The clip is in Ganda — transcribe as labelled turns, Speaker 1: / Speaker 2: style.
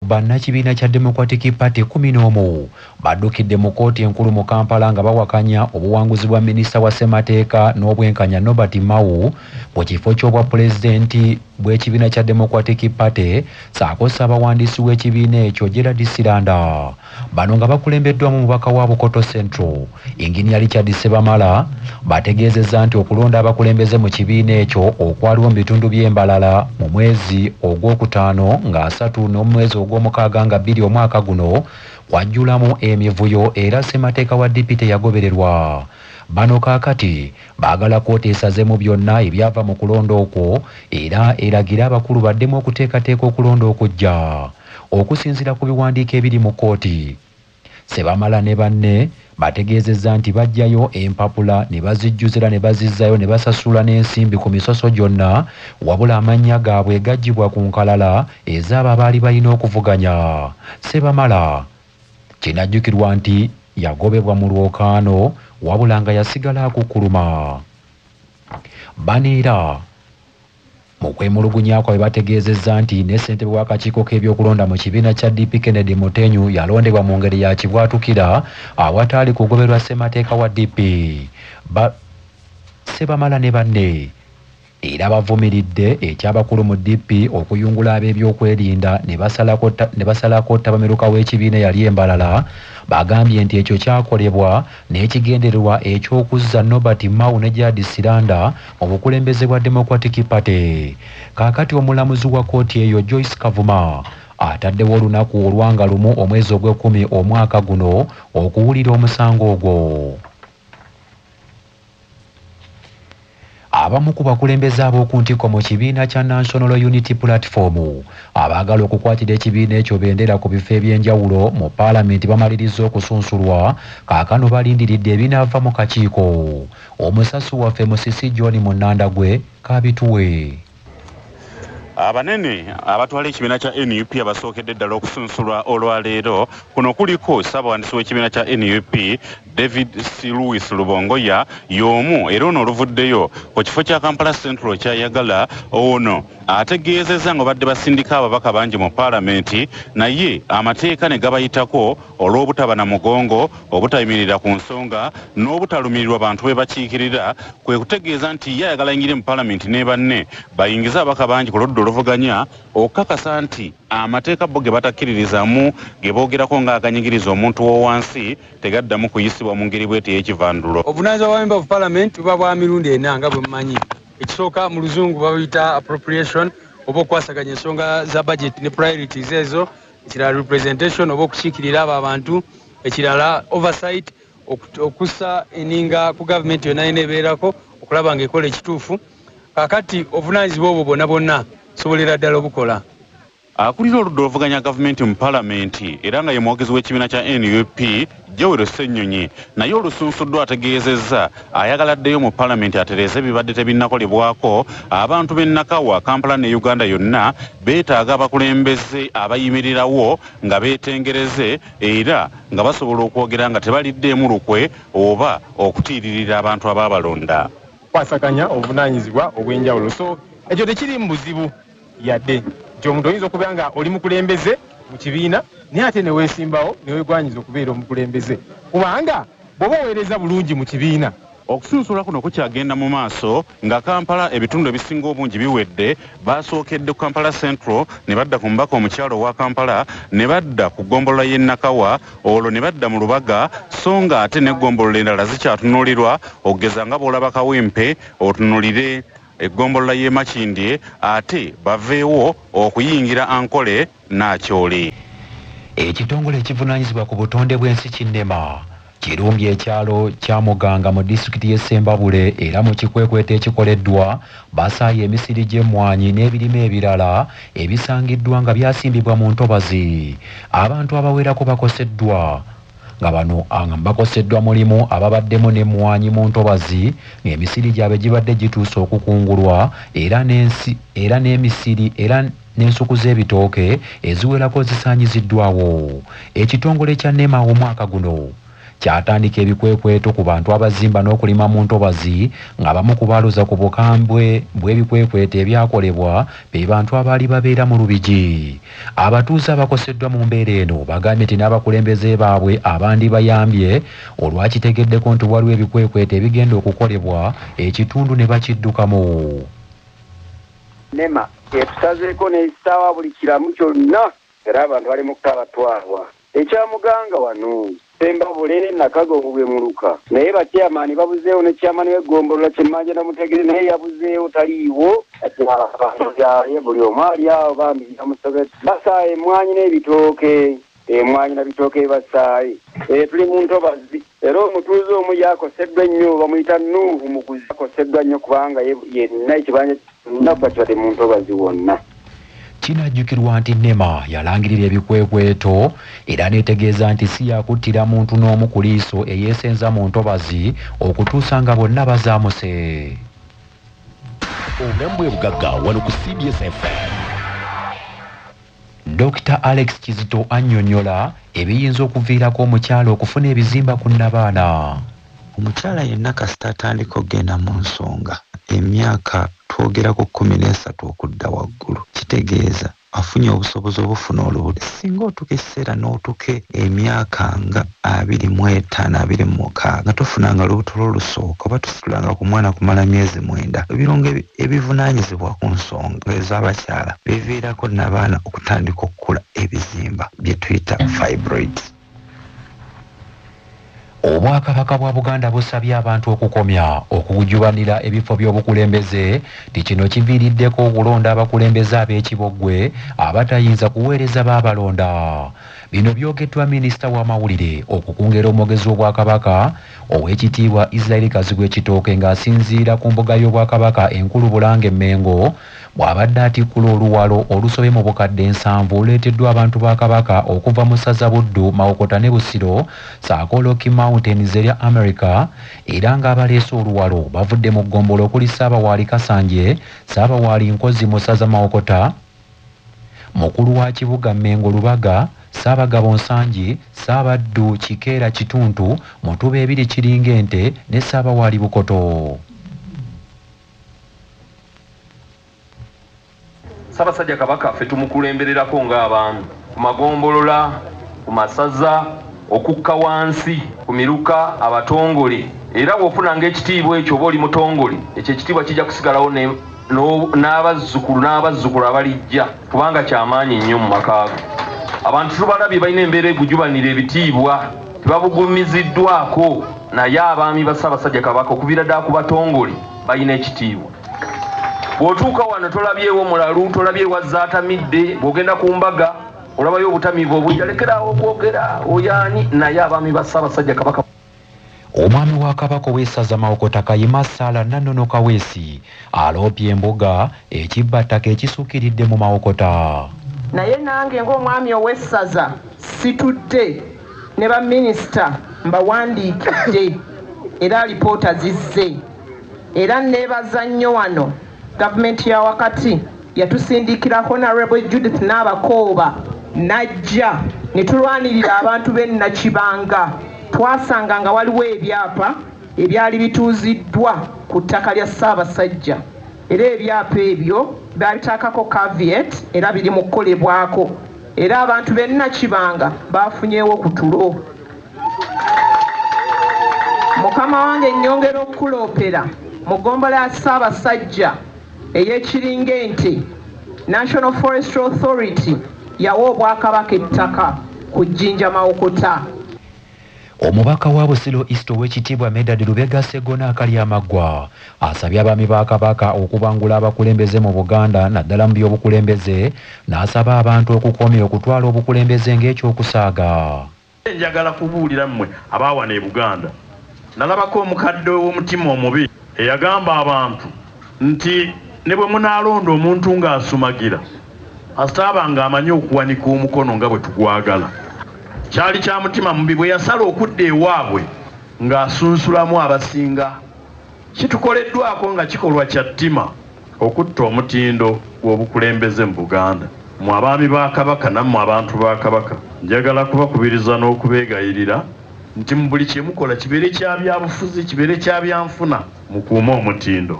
Speaker 1: bannakibiina kya Democratic Party 11 baddukidde mu kkooti enkulu mu Kampala nga bawakanya obuwanguzi bwa minisita wa ssemateeka n'obwenkanya Norbert Mao mu kifo ky'obwa pulezidenti bw'ekibiina kya Democratic Party saako ssaabawandiisi w'ekibiina ekyo Gerald Siranda. Bano nga bakulembeddwamu mubaka wa Bukoto Central Engineer Richard Sebamala bategeezezza nti okulonda abakulembeze mu kibiina ekyo okwaliwo mu bitundu by'embalala mu mwezi ogwokutaano nga 3 n'omwezi ogw'omukaaga nga 2 omwaka guno kwajjulamu emivuyo era ssemateeka wa DP yagobererwa. Bano kaakati baagala kkooti esazeemu byonna ebyava mu kulonda okwo era eragira abakulu baddemu okuteekateeka okulonda okujja. Okusinziira ku biwandiiko ebiri mu kkooti, Sebamala ne banne bategeezezza nti bajjayo empapula ne bazijjuzira ne bazizzayo ne basasula n'ensimbi ku misoso gyonna wabula amannya gaabwe gaggyibwa ku nkalala ez'abo abaali balina okuvuganya. Sebamala kinajjukirwa nti yagobebwa mu lwokaano wabula nga yasigala akukkuluma. Baniira mu kwemulugunya kwabwe bategeezezza nti ne ssentebe w'akakiiko k'ebyokulonda mu kibiina kya DP Kennedy Mutenyu yalondebwa mu ngeri ya kibwatukira awataali kugoberwa ssemateeka wa DP. Sebamala ne banne era bavumiridde ekyabakulu mu DP okuyungula ab'ebyokwerinda ne basalako ttabameruka w'ekibiina yali embalala. Bagambye nti ekyo kyakolebwa n'ekigendererwa eky'okuzza Norbert Mao ne Gerald Siranda mu bukulembeze bwa Democratic Party. Kaakati omulamuzi wa kkooti eyo Joyce Kavuma ataddewo olunaku olwanga lumu omwezi ogw'ekumi omwaka guno okuwulira omusango ogwo. Abamu ku bakulembeze ab'oku ntikko mu kibiina kya National Unity Platform abaagala okukwatira ekibiina ekyo bendera ku bifo eby'enjawulo mu paalamenti bamaliriza okusunsulwa kaakano balindiridde ebinaava mu kakiiko. Omusasu waffe Musisi John Munandagwe kabituwe.
Speaker 2: Abanene abatwala ekibiina kya NUP abasookedde ddala okusunsulwa olwaleero kuno kuliko ssaabawandiisi w'ekibiina kya NUP David C. Louis Lubongoya y'omu era ono oluvuddeyo ku kifo kya Kampala Central kyayagala ono ategeezezza nga badde basindika ababaka bangi mu paalamenti naye amateeka ne gabayitako olw'obutaba na mugongo obutayimirira ku nsonga n'obutalumirirwa bantu be bakiikirira kwe kutegeeza nti ye ayagala yingire mu paalamenti ne banne bayingize ababaka bangi ku ludda oluvuganya okukakasa nti amateeka bo ge batakkiririzamu ge boogerako ng'aganyigiriza omuntu w'owansi tegaddamu kuyisibwa mu ngeri bw'eti ey'ekivandulo.
Speaker 3: Obuvunaanyizibwa bwa member of parliament buba bwa mirundi ena nga bwe mumanyi. Ekisooka mu luzungu babuyita appropriation oba okwasaganya ensonga za budget ne priorities ezo, ekirala representation oba okukiikirira abo abantu, ekirala oversight okussa eninga ku gavumenti yonna yina ebeerako okulaba ng'ekola ekituufu. Kaakati obuvunaanyizibwa obwo bwonna bwonna sobolera ddala obukola.
Speaker 2: Akulira oludda oluvuganya gavumenti mu paalamenti era nga ye mwogezi w'ekibiina kya NUP Joel Ssennyonyi naye olusunsuddwa ategeezezza ayagala ddeyo mu paalamenti atereeze ebibadde tebinnakolebwako abantu b'e Nakawa Kampala ne Uganda yonna beetaaga abakulembeze abayimirirawo nga beetengereze era nga basobola okwogera nga tebaliddeemu lukwe oba okutiiririra abantu abaabalonda.
Speaker 4: Kwasaganya obuvunaanyizibwa obw'enjawulo so ekyo tekiri mu buzibu yadde nti omuntu oyinza okubeera nga oli mukulembeze mu kibiina naye ate ne weesimbawo ne weegwanyiza okubeera omukulembeze kubanga bw'oba oweereza bulungi mu kibiina.
Speaker 2: Okusunsula kuno kukyagenda mu maaso nga Kampala ebitundu ebisinga obungi biwedde basookedde ku Kampala Central ne badda ku mubaka omukyalo wa Kampala ne badda ku ggombolola y'e Nakawa olwo ne badda mu Lubaga so nga ate n'eggombolola endala zikyatunuulirwa okugeza nga bw'olaba Kawempe otunuulire eggombolola y'e Makindye ate baveewo okuyingira Ankole n'Akyole.
Speaker 1: Ekitongole ekivunaanyizibwa ku butonde bw'ensi Kinema kirumbye ekyalo kya Muganga mu disitulikiti y'e Ssembabule era mu kikwekweto ekikoleddwa basaaye emisiri gy'emmwanyi n'ebirime ebirala ebisangiddwa nga byasimbibwa mu ntobazi. Abantu abawerako bakoseddwa nga bano bakoseddwa mulimu ababaddemu n'emmwanyi mu ntobazi ng'emisiri gyabwe gibadde gituuse okukungulwa era n'emisiri era n'ensuku z'ebitooke eziwerako zisaanyiziddwawo. Ekitongole kya NEMA omwaka guno kyatandika ebikwekweto ku bantu abazimba n'okulima mu ntobazi ng'abamu ku baaluza ku bukambwe bw'ebikwekweto ebyakolebwa be bantu abaali babeera mu Lubigi. Abatuuze abakoseddwa mu mbeera eno bagambye nti n'abakulembeze baabwe abandi bayambye olwakitegeddeko nti waliwo ebikwekweto ebigenda okukolebwa ekitundu ne bakiddukamu.
Speaker 5: NEMA etusazeeko n'ekisaawa buli kiramu kyonna era abantu bali mu kutabatwalwa. Ekyamuganga wano Sembabule Nakago bwe muluka naye bakyamaani babuzeewo ne kyamaani w'eggombolola Kyemmanja Namutegere naye yabuzeewo taliiwo yaye buli omu ali awo bambi yamusogetse basaaye emwanyi n'ebitooke emwanyi na bitooke basaaye tuli mu ntobazi era omutuuze omu yakoseddwa ennyo bamuyita Nuuhu Muguzi yakoseddwa nnyo kubanga yenna ekibanja nnaku bakibadde mu ntobazi wonna.
Speaker 1: Kinajjukirwa nti NEMA yalangirira ebikwekweto era neetegeeza nti si yakuttira muntu n'omu ku liiso eyeesenza mu ntobazi okutuusa nga bonna bazaamuse.
Speaker 6: Omulambwe bugagga wano ku CBS FM.
Speaker 1: Dr. Alex Kizito annyonnyola ebiyinza okuviirako omukyala okufuna ebizimba ku nnabaana.
Speaker 7: Omukyala yenna kasita atandika okugenda mu nsonga emyaka twogerako 13 okudda waggulu kitegeeza afunye obusobozi obufuna olubuto. Singa otuka ekiseera n'otuke emyaka nga 25-26 nga tofunanga lubuto lw'olusooka oba tusitulanga ku mwana kumala myezi 9 ebirungo ebivunaanyizibwa ku nsonga ez'abakyala biviirako n'abaana okutandika okukula ebizimba bye tuyita fibroids.
Speaker 1: Obwakabaka bwa Buganda busabye abantu okukomya okujubanira ebifo by'obukulembeze nti kino kiviiriddeko okulonda abakulembeze ab'ekiboggwe abatayinza kuweereza baabalonda. Bino byogeddwa minisita w'amawulire okukungera omwogezi w'Obwakabaka ow'ekitiibwa Israel Kazigwe Kitooke ng'asinziira ku mbuga y'Obwakabaka enkulu Bulange Mmengo bw'abadde atikkula oluwalo olusobe mu bukadde 7 oluleeteddwa abantu ba Kabaka okuva mu ssaza Buddu, Mawokota ne Busiro ssaako Rocky Mountains erya America era ng'abaleese oluwalo bavudde mu ggombolo okuli Ssaabawaali Kasanje, Ssaabawaali Nkozi mu ssaza Mawokota, mukulu wa kibuga Mmengo Lubaga, Ssaabagabo Nsangi, Ssaabaddu Kikeera Kituntu, Mutuba 2 Kiringente ne Ssaabawaali Bukoto.
Speaker 8: Ssaabasajja Kabaka ffe tumukulembererako ng'abantu ku magombolola, ku masaza, okukka wansi, ku miruka, abatongole. Era bw'ofunanga ekitiibwa ekyo oba oli mutongole, ekyo ekitiibwa kijja kusigalawo n'abazzukulu abalijja kubanga kyamaanyi nnyo mu makaago. Abantu tubalabye balina embeera egujubanira ebitiibwa tebabugumiziddwako naye abaami ba Ssaabasajja Kabaka okuviira ddala ku batongole balina ekitiibwa. Bw'otuuka wano tolabyewo mulalu, tolabyewo azaatamidde, bw'ogenda ku mbaga olabayo obutamiivu obujja lekerawo okwogera oyaani naye abaami ba Ssaabasajja Kabaka.
Speaker 1: Omwami wa Kabaka w'essaza Mawokota Kayima Saala Nannono Kaweesi aloopye embuga ekibbattaka ekisuukiridde mu Mawokota.
Speaker 9: Naye nange ng'omwami ow'essaza situdde ne baminisita mbawandiikidde era alipoota zizze era neebaza nnyo wano gavumenti ya wakati yatusindikira Honorable Judith Nabakooba najja ne tulwanirira abantu b'e Nakibanga. Twasanga nga waliwo ebyapa ebyali bituuziddwa ku ttaka lya Ssaabasajja era ebyapa ebyo babitakako caveat era biri mu kukolebwako era abantu b'e Nakibanga bafunyeewo ku tulo. Mukama wange nnyongera okuloopera mu ggombolola ya Ssaabasajja ey'Ekiringente National Forestry Authority yawa Obwakabaka ettaka ku Jjinja Mawokota.
Speaker 1: Omubaka wa Busiro East ow'ekitiibwa Medad Lubega Sseggona Akalyamaggwa asabye abaami ba Kabaka okubangula abakulembeze mu Buganda naddala mu by'obukulembeze n'asaba abantu okukomya okutwala obukulembeze ng'ekyokusaaga.
Speaker 10: Njagala kubuulira mmwe abaawana e Buganda. Nalabako omukadde w'omutima omubi eyagamba abantu nti ne bwe munaalonda omuntu ng'asumagira asitaabanga amanyi okuwanika omukono nga bwe tugwagala. Kyali kya mutima mubi bwe yasala okudda ewaabwe ng'asunsulamu abasinga. Kitukoleddwako nga kikolwa kya ttima okutta omutindo gw'obukulembeze mu Buganda. Mu abaami ba Kabaka nammwe abantu ba Kabaka njagala kubakubiriza n'okubeegayirira nti mu buli kye mukola kibeere kya byabufuzi kibeere kya byanfuna mukuuma omutindo.